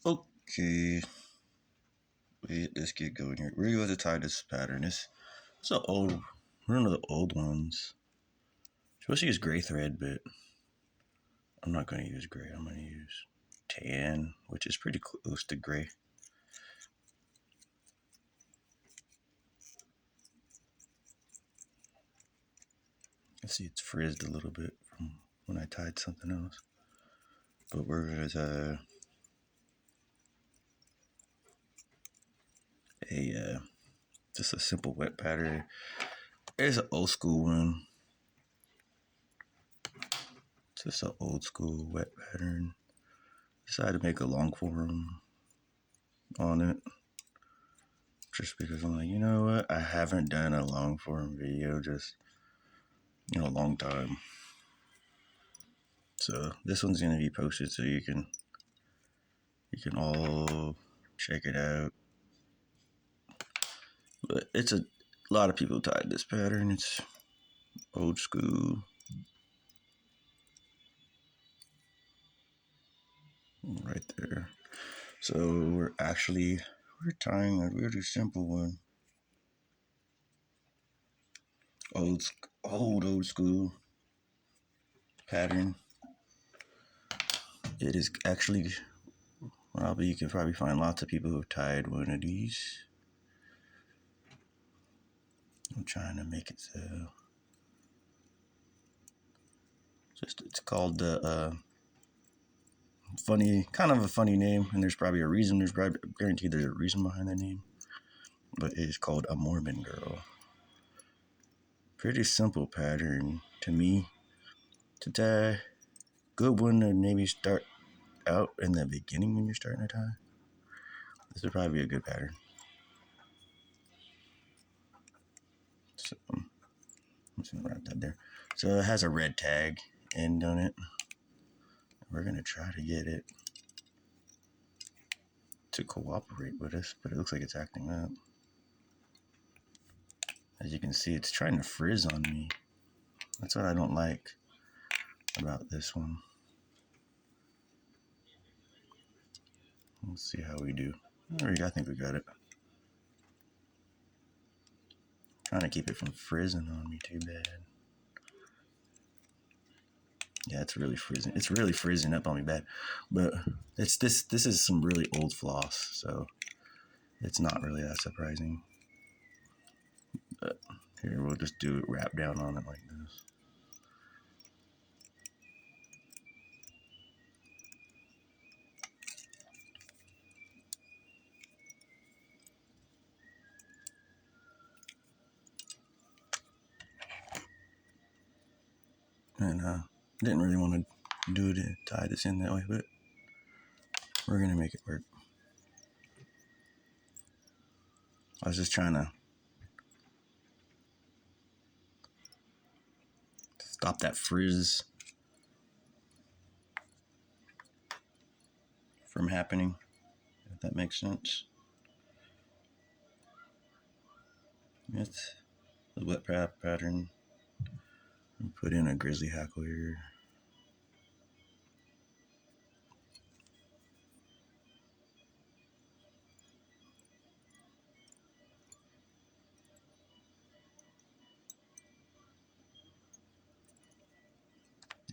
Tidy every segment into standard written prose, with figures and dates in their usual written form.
Okay, let's get going here. We're going to tie this pattern. It's an old, one of the old ones. Supposed to use gray thread, but I'm not going to use gray. I'm going to use tan, which is pretty close to gray. Let's see, it's frizzed a little bit from when I tied something else. But we're going to tie just a simple wet pattern. It's an old school one. Just an old school wet pattern. Decided to make a long form on it. Just because I'm like, you know what? I haven't done a long form video just in a long time. So this one's gonna be posted so you can all check it out. But it's a lot of people tied this pattern. It's old school. Right there. So we're tying a really simple one. Old school pattern. It is actually probably, you can probably find lots of people who have tied one of these. I'm trying to make it so. It's called the kind of a funny name, and there's probably a reason. I guarantee there's a reason behind the name, but it is called a Mormon girl. Pretty simple pattern to me to tie. Good one to maybe start out in the beginning when you're starting to tie. This would probably be a good pattern. So I'm just gonna wrap that there. So it has a red tag end on it. We're gonna try to get it to cooperate with us, but it looks like it's acting up. As you can see, it's trying to frizz on me. That's what I don't like about this one. Let's see how we do. I think we got it. Trying to keep it from frizzing on me too bad. Yeah, it's really frizzing. It's really frizzing up on me bad. But it's this is some really old floss, so it's not really that surprising. But here, we'll just do it, wrap down on it like this. And didn't really want to do it to tie this in that way, but we're gonna make it work. I was just trying to stop that frizz from happening, if that makes sense. It's the wet pattern. Put in a grizzly hackle here.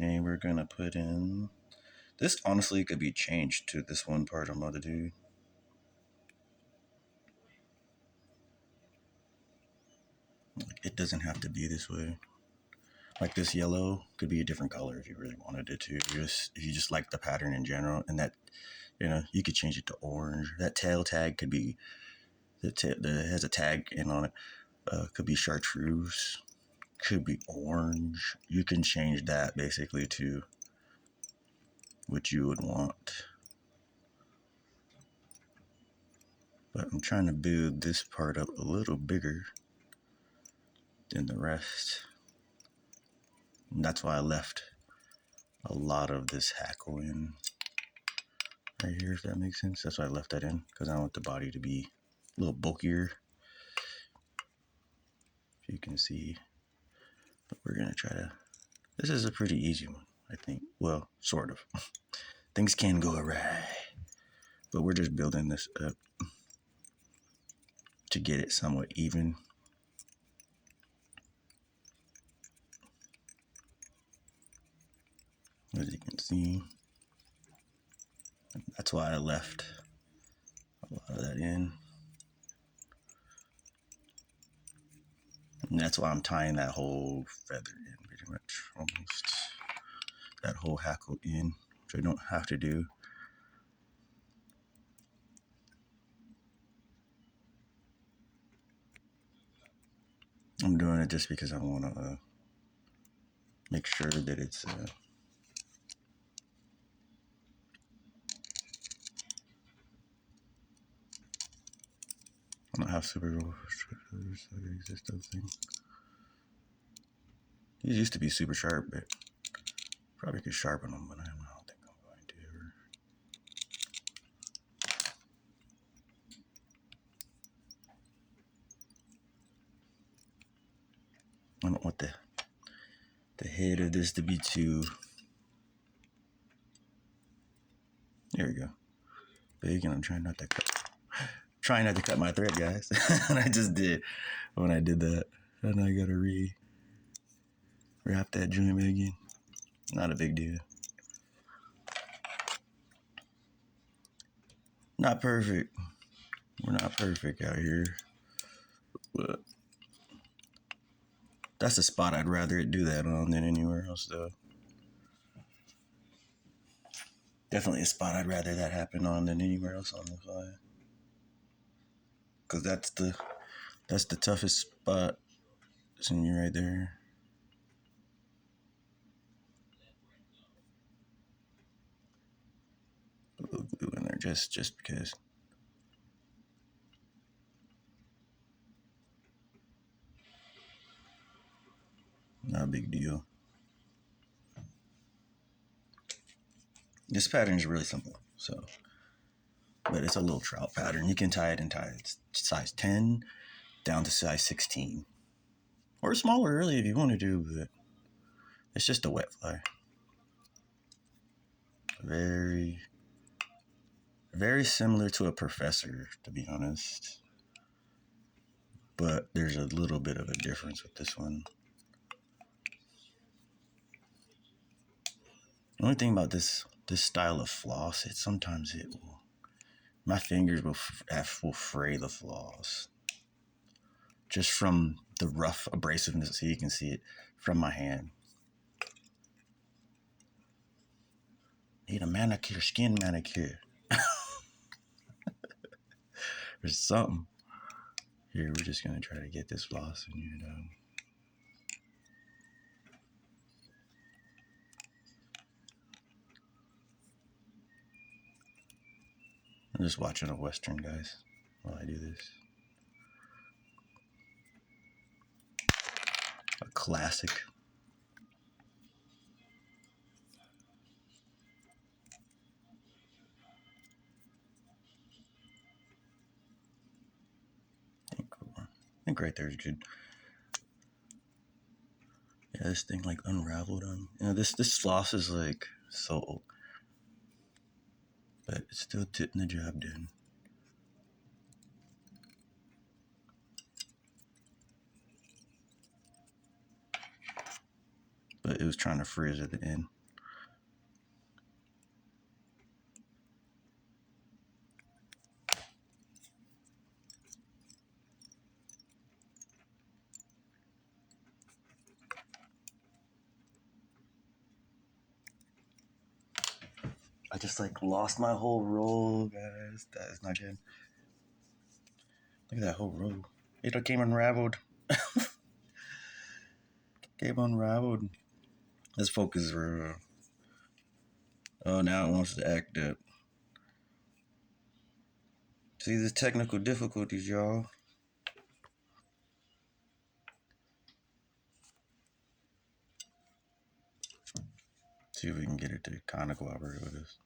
And we're gonna put in, this honestly could be changed to this one part I'm about to do. It doesn't have to be this way. Like this yellow could be a different color if you really wanted it to. If you just like the pattern in general, and that, you could change it to orange. That tail tag could be, that has a tag in on it. Could be chartreuse. Could be orange. You can change that basically to what you would want. But I'm trying to build this part up a little bigger than the rest. And that's why I left a lot of this hackle in right here, if that makes sense. That's why I left that in, because I want the body to be a little bulkier. If you can see. But we're gonna try to, this is a pretty easy one, I think. Well, sort of. Things can go awry. But we're just building this up to get it somewhat even. As you can see, that's why I left a lot of that in. And that's why I'm tying that whole feather in, pretty much, almost. That whole hackle in, which I don't have to do. I'm doing it just because I want to make sure that it's I don't have super thing. These used to be super sharp, but probably could sharpen them, but I don't think I'm going to ever. I don't want the head of this to be too. There we go. Big, and I'm trying not to cut my thread, guys. And I just did when I did that, and I gotta wrap that joint again. Not a big deal. Not perfect. We're not perfect out here, but that's a spot I'd rather it do that on than anywhere else, though. Definitely a spot I'd rather that happen on than anywhere else on the fly. Cause that's the toughest spot. Seeing you right there. A little glue in there just because. Not a big deal. This pattern is really simple, so, but it's a little trout pattern. You can tie it in size 10 down to size 16, or smaller, really, if you want to do. But it's just a wet fly. Very, very similar to a professor, to be honest. But there's a little bit of a difference with this one. The only thing about this style of floss, sometimes my fingers will fray the floss just from the rough abrasiveness. So you can see it from my hand. Need a manicure, skin manicure, or something. Here, we're just gonna try to get this floss in here, though. I'm just watching a Western, guys, while I do this. A classic. I think right there is good. Yeah, this thing like unraveled on. This floss is like so old, but it's still getting the job done. But it was trying to frizz at the end. I just like lost my whole roll, guys. That is not good. Look at that whole roll. It came unraveled. Came unraveled. Let's focus. Oh, now it wants to act up. See the technical difficulties, y'all. See if we can get it to kind of cooperate with us.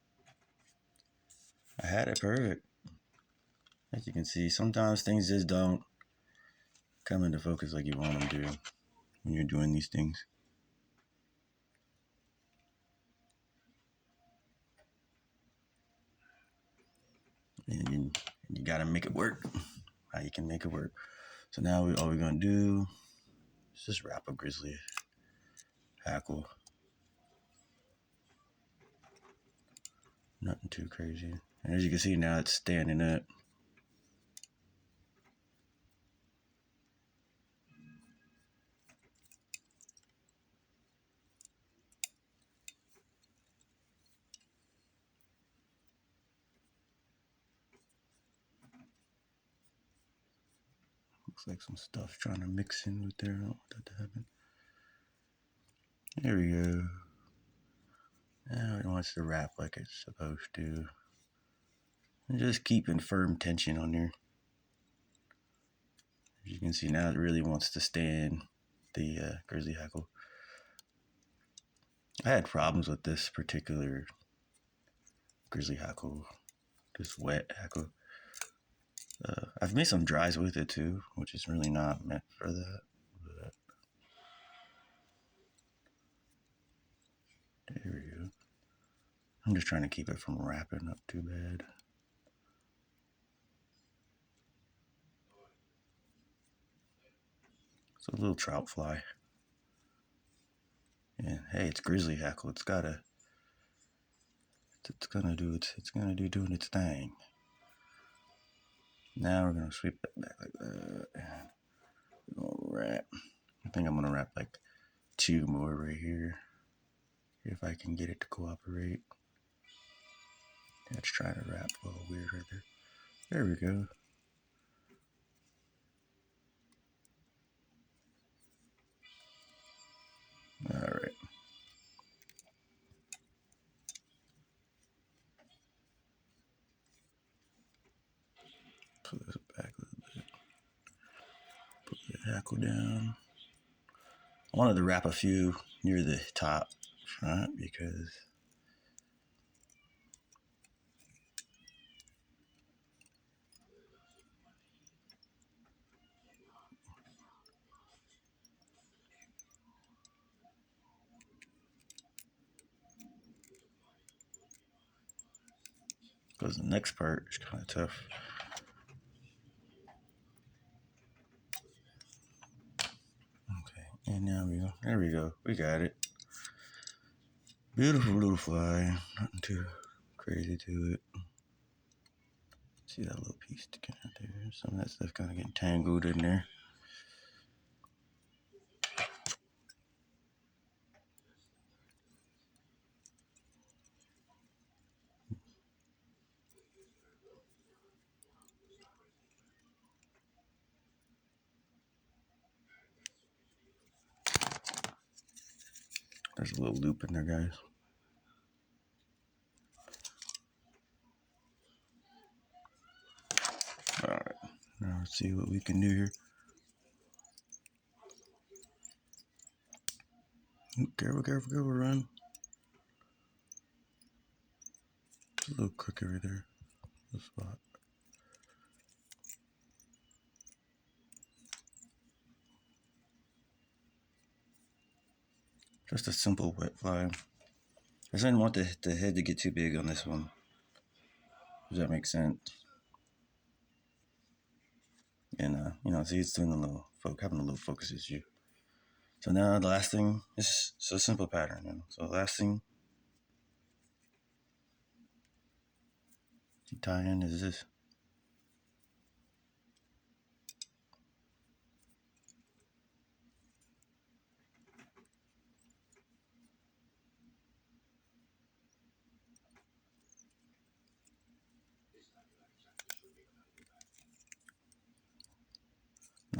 I had it perfect. As you can see, sometimes things just don't come into focus like you want them to when you're doing these things. You gotta make it work. How you can make it work. So now all we're gonna do is just wrap a grizzly hackle. Nothing too crazy. And as you can see now, it's standing up. Looks like some stuff trying to mix in with there. I don't want that to happen. There we go. Now it wants to wrap like it's supposed to. And just keeping firm tension on there. As you can see now, it really wants to stand the grizzly hackle. I had problems with this particular grizzly hackle, this wet hackle. I've made some dries with it too, which is really not meant for that. But there we go. I'm just trying to keep it from wrapping up too bad. It's a little trout fly. And hey, it's grizzly hackle. It's gonna do doing its thing. Now we're gonna sweep it back like that. And we're gonna wrap. I think I'm gonna wrap like 2 more right here. If I can get it to cooperate. Let's try to wrap a little weird right there. There we go. All right. Pull this back a little bit. Put the hackle down. I wanted to wrap a few near the top front because the next part is kind of tough. Okay, and now we go. There we go. We got it. Beautiful little fly. Nothing too crazy to it. See that little piece sticking out there? Some of that stuff kind of getting tangled in there. There's a little loop in there, guys. All right, now let's see what we can do here. Careful, run. It's a little crooked right there. The spot. Just a simple wet fly. I just didn't want the head to get too big on this one. Does that make sense? And see, it's doing having a little focus issue. So now the last thing is a simple pattern. So the last thing to tie in is this.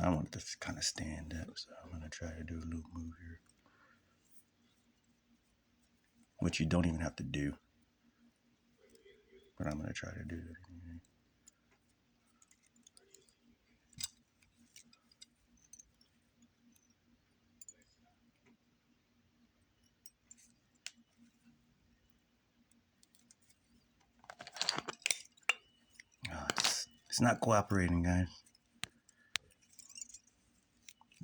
I want it to kind of stand up, so I'm gonna try to do a little move here, which you don't even have to do, but I'm gonna try to do it anyway. Oh, it's not cooperating, guys.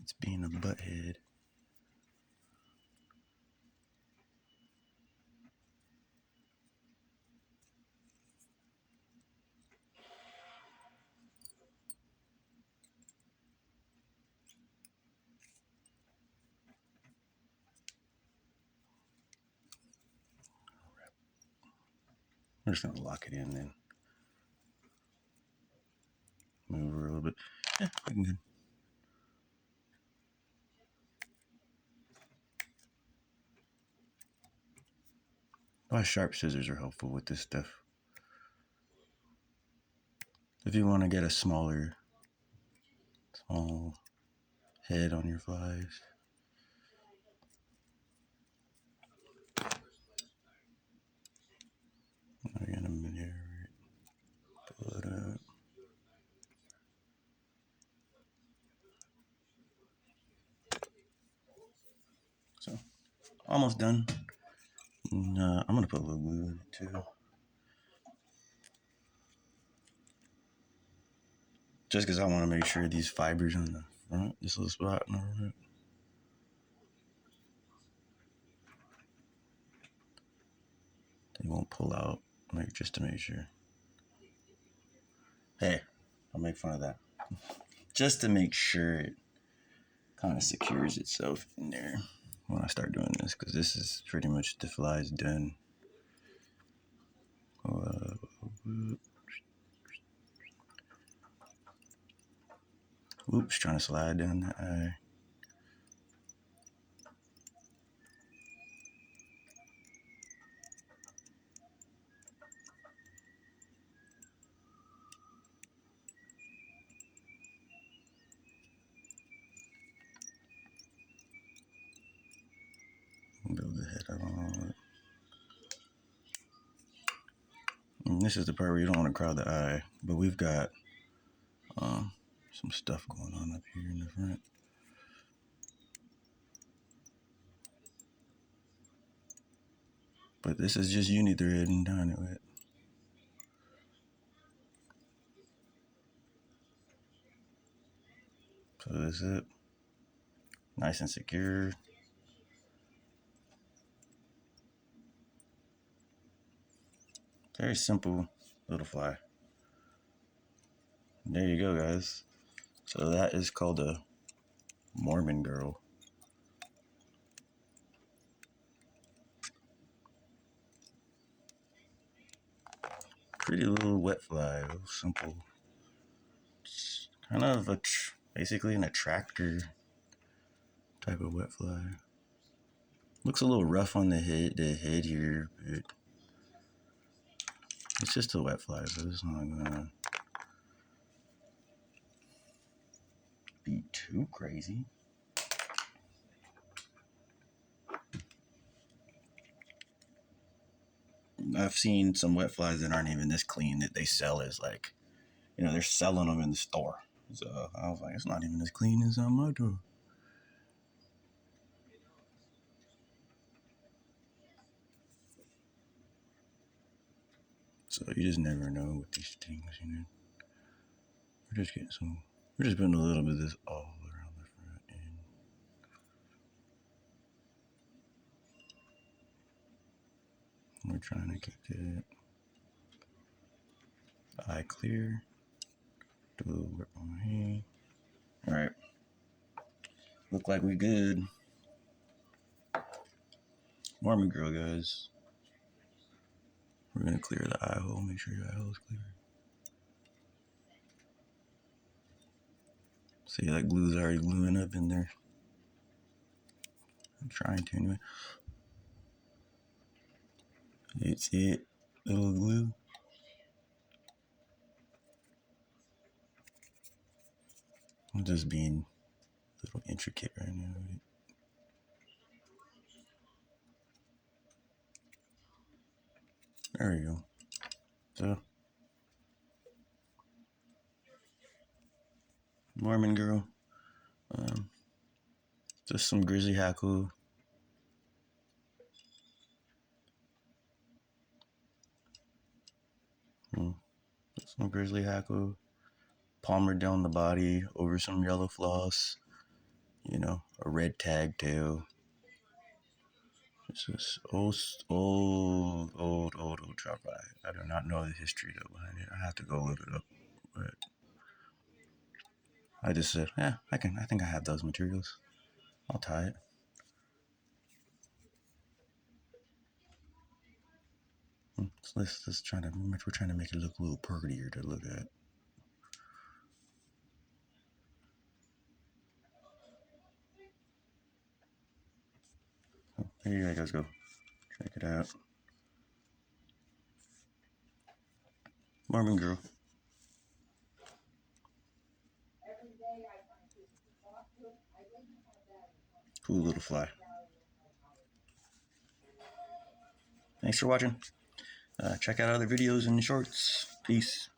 It's being a butthead. I'm just gonna lock it in and move her a little bit. Yeah, looking good. My sharp scissors are helpful with this stuff. If you want to get a small head on your flies. We're gonna pull it up. So almost done. And, I'm gonna put a little glue in it too. Just because I want to make sure these fibers on the front, this little spot on the front, they won't pull out, just to make sure. Hey, I'll make fun of that. Just to make sure it kind of secures itself in there when I start doing this, because this is pretty much the flies done. Oops, trying to slide down the eye. Build the head up on it. And this is the part where you don't want to crowd the eye, but we've got some stuff going on up here in the front. But this is just uni thread and done it with. So that's it. Nice and secure. Very simple little fly. There you go, guys. So that is called a Mormon girl. Pretty little wet fly, little simple. It's kind of basically an attractor type of wet fly. Looks a little rough on the head here, but it's just a wet fly, so it's not gonna be too crazy. I've seen some wet flies that aren't even this clean that they sell as like, they're selling them in the store. So I was like, it's not even as clean as on my door. So you just never know with these things, We're just putting a little bit of this all around the front end. We're trying to keep the eye clear. Do a little work on my hand. All right. Look like we good. Mormon girl, guys. We're gonna clear the eye hole. Make sure your eye hole is clear. See, that glue's already gluing up in there. I'm trying to anyway. It's it. Little glue. I'm just being a little intricate right now. There we go. So, Mormon girl. Just some grizzly hackle. Some grizzly hackle. Palmer down the body over some yellow floss. A red tag tail. This is old trout fly. I do not know the history though behind it. I have to go look it up. But I just said, I think I have those materials. I'll tie it. So let's try to, we're trying to make it look a little prettier to look at. Oh, there you guys go. Check it out. Mormon girl. Cool little fly. Thanks for watching. Check out other videos and shorts. Peace.